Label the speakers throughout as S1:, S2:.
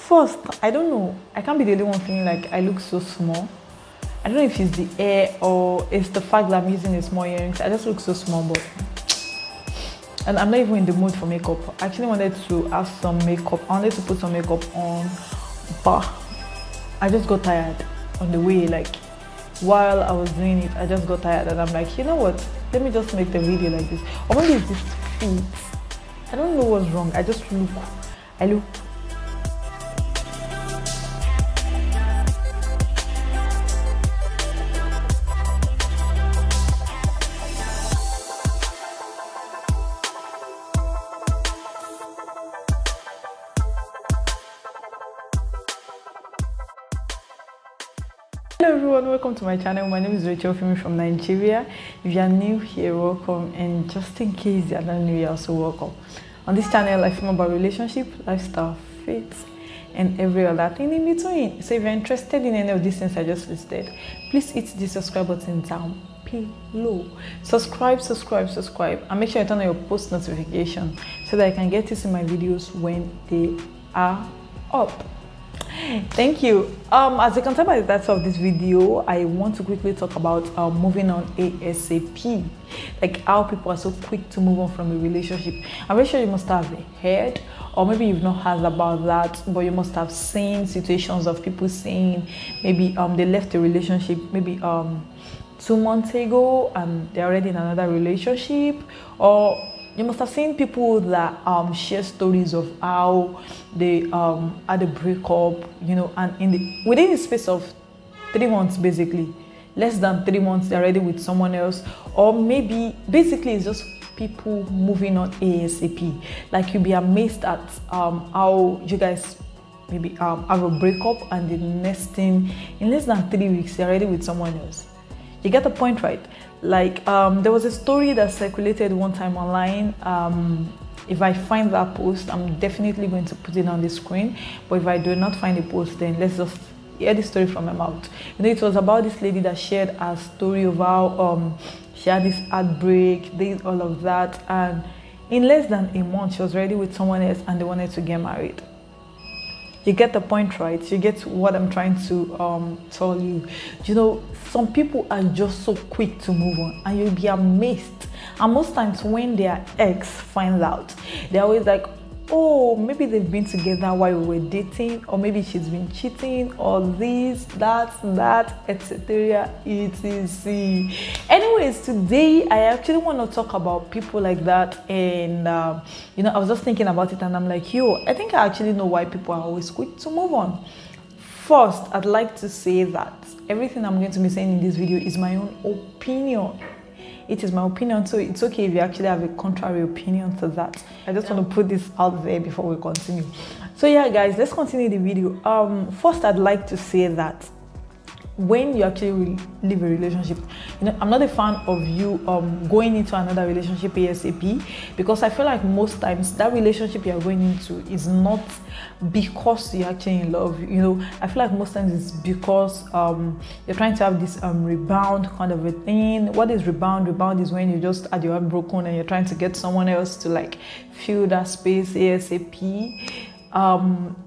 S1: First, I don't know. I can't be the only one feeling like I look so small. I don't know if it's the hair or it's the fact that I'm using the small earrings. I just look so small, and I'm not even in the mood for makeup. I actually wanted to have some makeup. I wanted to put some makeup on, but I just got tired on the way. Like while I was doing it, I just got tired, and I'm like, you know what? Let me just make the video like this. Or maybe it's this feet. I don't know what's wrong. I look. Hello everyone, welcome to my channel. My name is Rachel Femi from Nigeria. If you are new here, welcome, and just in case you are not new, you are also welcome. On this channel I film about relationship, lifestyle, faith, and every other thing in between. So if you're interested in any of these things I just listed, please hit the subscribe button down below. Subscribe, and make sure you turn on your post notification so that I can get to see my videos when they are up. Thank you. As you can tell by the title of this video, I want to quickly talk about moving on ASAP, like how people are so quick to move on from a relationship. I'm very sure you must have heard, or maybe you've not heard about that, but you must have seen situations of people saying maybe they left a relationship maybe 2 months ago and they're already in another relationship, or you must have seen people that share stories of how they had a breakup, you know, and within the space of 3 months, basically, less than 3 months, they're already with someone else, or maybe basically it's just people moving on ASAP. Like you'll be amazed at how you guys maybe have a breakup, and the next thing, in less than 3 weeks, they're already with someone else. You get the point, right? Like there was a story that circulated one time online. If I find that post, I'm definitely going to put it on the screen, but if I do not find the post, then let's just hear the story from my mouth. You know, it was about this lady that shared a story of how she had this heartbreak, did all of that, and in less than a month she was already with someone else and they wanted to get married. You get the point, right? You get what I'm trying to tell you. You know, some people are just so quick to move on, and you'll be amazed. And most times when their ex finds out, they're always like, oh, maybe they've been together while we were dating, or maybe she's been cheating, or this, that, etc. etc. Anyways, today I actually want to talk about people like that, and you know, I was just thinking about it, and I'm like, yo, I think I actually know why people are always quick to move on. First, I'd like to say that everything I'm going to be saying in this video is my own opinion. It is my opinion, so it's okay if you actually have a contrary opinion to that. I just want to put this out there before we continue. So yeah, guys, let's continue the video. First, I'd like to say that when you actually leave a relationship, you know, I'm not a fan of you going into another relationship ASAP, because I feel like most times that relationship you're going into is not because you're actually in love. You know, I feel like most times it's because you're trying to have this rebound kind of a thing. What is rebound? Rebound is when you just had your heart broken and you're trying to get someone else to like fill that space ASAP.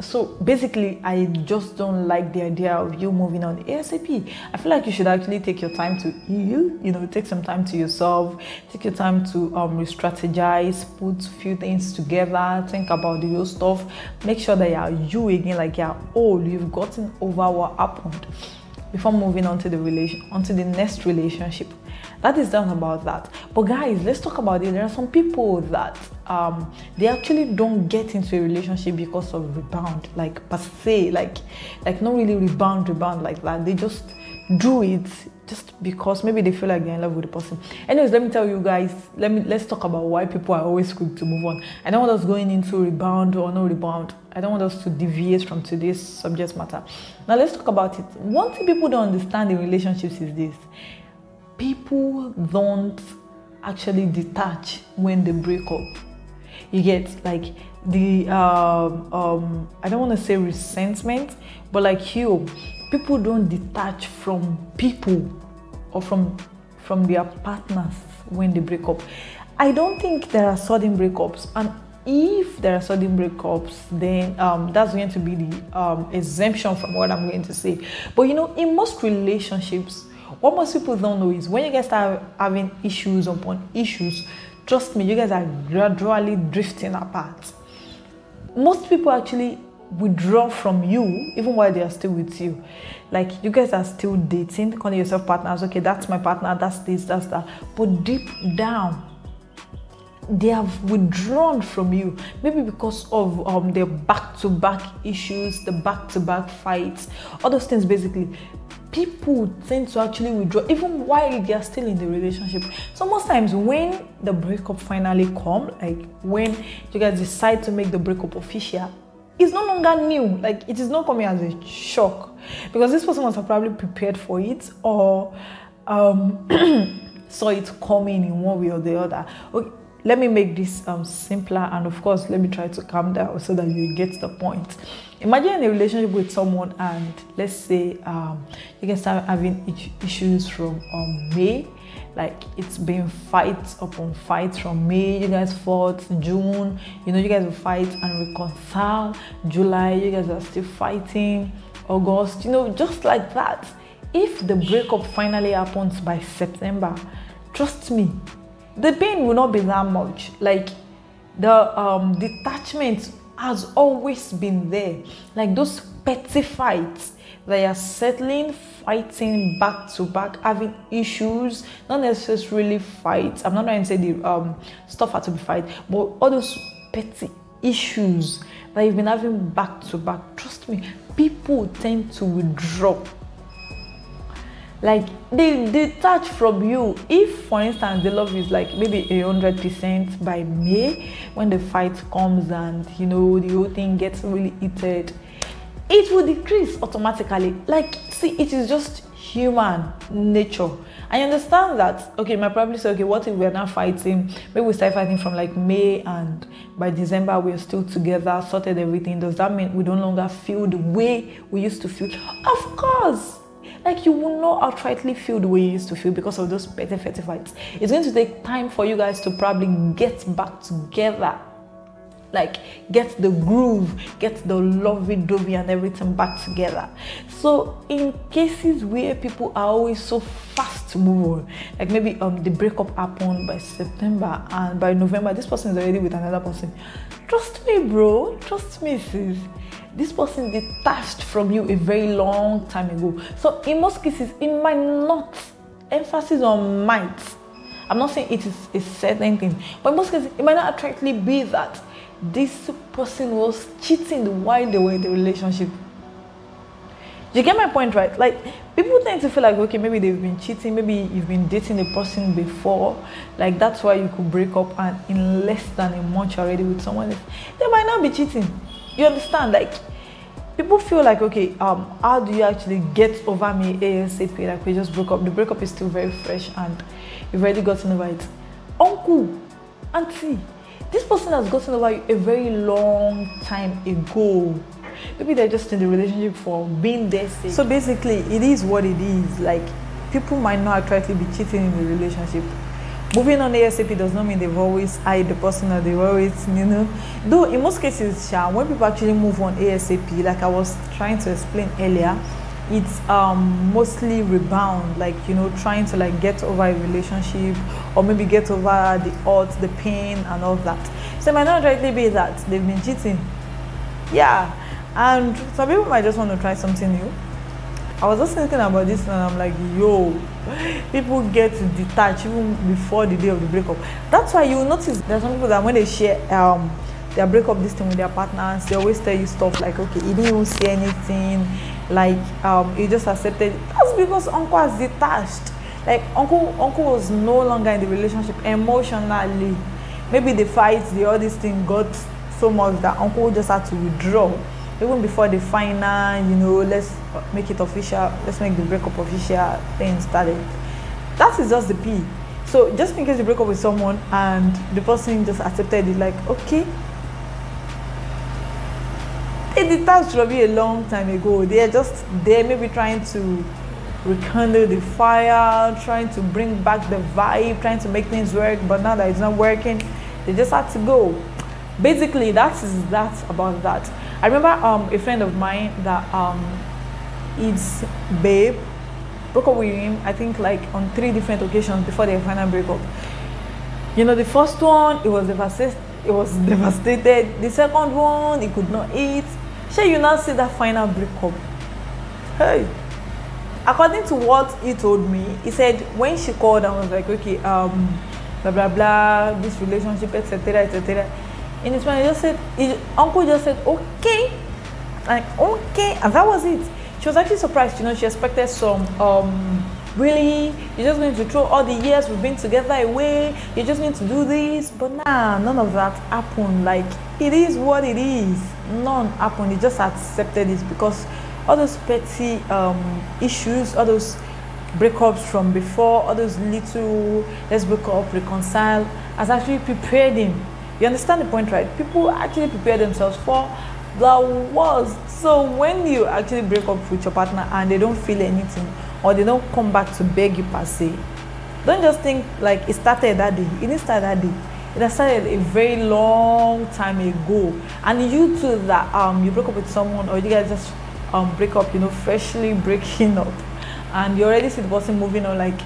S1: So basically, I just don't like the idea of you moving on ASAP. I feel like you should actually take your time to heal, you know, take some time to yourself, take your time to re-strategize, put a few things together, think about the real stuff, make sure that you again, like you're old, you've gotten over what happened before moving on to the next relationship. That is done about that. But guys, let's talk about it. There are some people that they actually don't get into a relationship because of rebound, like per se, like not really rebound like that. They just do it just because maybe they feel like they're in love with the person. Anyways, let me tell you guys, let's talk about why people are always quick to move on. I don't want us going into rebound or no rebound. I don't want us to deviate from today's subject matter. Now let's talk about it. One thing people don't understand in relationships is this: people don't actually detach when they break up. You get like the I don't want to say resentment, but like people don't detach from people or from their partners when they break up. I don't think there are sudden breakups, and if there are sudden breakups, then that's going to be the exemption from what I'm going to say. But you know, in most relationships, what most people don't know is when you guys start having issues upon issues, trust me, you guys are gradually drifting apart. Most people actually withdraw from you even while they are still with you. Like, you guys are still dating, calling yourself partners. Okay, that's my partner, that's this, that's that. But deep down, they have withdrawn from you, maybe because of their back-to-back issues, the back-to-back fights, all those things. Basically, people tend to actually withdraw even while they are still in the relationship. So most times when the breakup finally comes, like when you guys decide to make the breakup official, it's no longer new. Like, it is not coming as a shock, because this person must have probably prepared for it, or saw it coming in one way or the other. Okay, let me make this simpler, and of course, let me try to calm down so that you get the point. Imagine a relationship with someone, and let's say you can start having issues from May. Like, it's been fights upon fights from May. You guys fought June. You know, you guys will fight and reconcile. July, you guys are still fighting. August, you know, just like that. If the breakup finally happens by September, trust me, the pain will not be that much. Like, the detachment has always been there. Like, those petty fights, they are settling, fighting back to back, having issues, not necessarily fights. I'm not trying to say the stuff had to be fight, but all those petty issues that you've been having back to back, trust me, people tend to withdraw. Like, they detach from you. If, for instance, the love is like maybe 100% by May, when the fight comes and, you know, the whole thing gets really heated, it will decrease automatically. Like, see, it is just human nature. I understand that. Okay, my probably say, okay, what if we're not fighting? Maybe we start fighting from like May, and by December we're still together, sorted everything. Does that mean we no longer feel the way we used to feel? Of course. Like, you will not outrightly feel the way you used to feel because of those petty fights. It's going to take time for you guys to probably get back together. Like, get the groove, get the lovey-dovey and everything back together. So in cases where people are always so fast to move on, like maybe the breakup happened by September, and by November this person is already with another person, trust me, bro, trust me, sis, this person detached from you a very long time ago. So in most cases, it might not, emphasis on might, I'm not saying it is a certain thing, but in most cases it might not attractly be that this person was cheating while they were in the relationship. You get my point, right? Like, people tend to feel like, okay, maybe they've been cheating, maybe you've been dating the person before, like that's why you could break up, and in less than a month you're already with someone else. They might not be cheating. You understand? Like, people feel like, okay, how do you actually get over me ASAP? Like, we just broke up. The breakup is still very fresh and you've already gotten over it. Uncle, auntie, this person has gotten over you a very long time ago. Maybe they're just in the relationship for being there. So basically, it is what it is. Like, people might not actually be cheating in the relationship. Moving on ASAP does not mean they've always eyed the person, or they've always, you know. Though in most cases, when people actually move on ASAP, like I was trying to explain earlier, it's mostly rebound, like, you know, trying to like get over a relationship, or maybe get over the hurt, the pain and all that. So it might not directly be that they've been cheating. Yeah, and some people might just want to try something new. I was just thinking about this and I'm like, yo, people get detached even before the day of the breakup. That's why you will notice there's some people that when they share their breakup this thing with their partners, they always tell you stuff like, okay, he didn't even say anything, like he just accepted it. That's because uncle has detached. Like, uncle was no longer in the relationship emotionally. Maybe the fights, all this thing got so much that uncle just had to withdraw. Even before the final, you know, let's make it official, let's make the breakup official thing started. That is just the P. So just in case you break up with someone and the person just accepted it, like, okay, they detached from you a long time ago. They are just there, maybe trying to rekindle the fire, trying to bring back the vibe, trying to make things work, but now that it's not working, they just had to go. Basically, that is that about that. I remember a friend of mine that his babe broke up with him, I think like on 3 different occasions before their final breakup. You know, the first one, it was devastated. The second one, he could not eat. Sure, you now see that final breakup. Hey, according to what he told me, he said when she called and was like, okay, blah blah blah, this relationship, etc., etc. In his mind, uncle just said, okay, like okay, and that was it. She was actually surprised. You know, she expected some really, you're just going to throw all the years we've been together away, you just need to do this. But nah, none of that happened. Like, it is what it is. None happened. He just accepted it because all those petty issues, all those breakups from before, all those little let's break up, reconcile, has actually prepared him. You understand the point, right? People actually prepare themselves for the worst. So when you actually break up with your partner and they don't feel anything, or they don't come back to beg you per se, don't just think like it started that day. It didn't start that day. It has started a very long time ago. And you too, that you broke up with someone, or you guys just break up, you know, freshly breaking up, and you already see the person moving on, like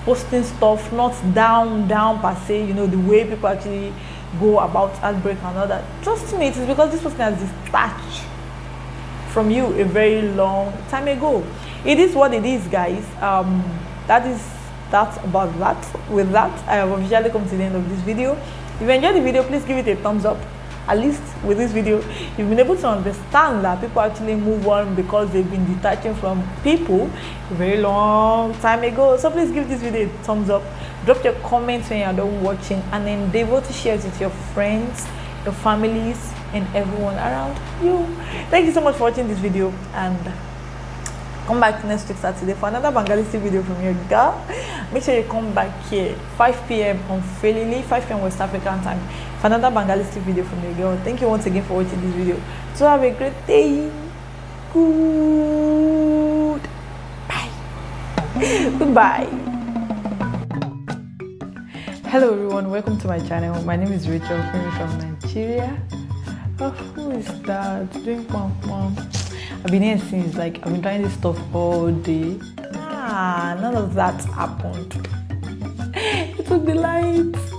S1: posting stuff, not down per se, you know, the way people actually go about heartbreak and all that. Trust me, it is because this person has detached from you a very long time ago. It is what it is, guys. That's about that. With that, I have officially come to the end of this video. If you enjoyed the video, please give it a thumbs up. At least with this video, you've been able to understand that people actually move on because they've been detaching from people a very long time ago. So please give this video a thumbs up. Drop your comments when you're done watching, and endeavor to share it with your friends, your families, and everyone around you. Thank you so much for watching this video, and come back next week Saturday for another Bangalistic video from your girl. Make sure you come back here 5 p.m. on Felili, 5 p.m. West African time for another Bangalistic video from your girl. Thank you once again for watching this video. So have a great day. Good bye. Goodbye. Hello everyone, welcome to my channel. My name is Rachel, filming from Nigeria. Oh, who is that? Doing pom. I've been here since, like, I've been trying this stuff all day. None of that happened. It took the lights.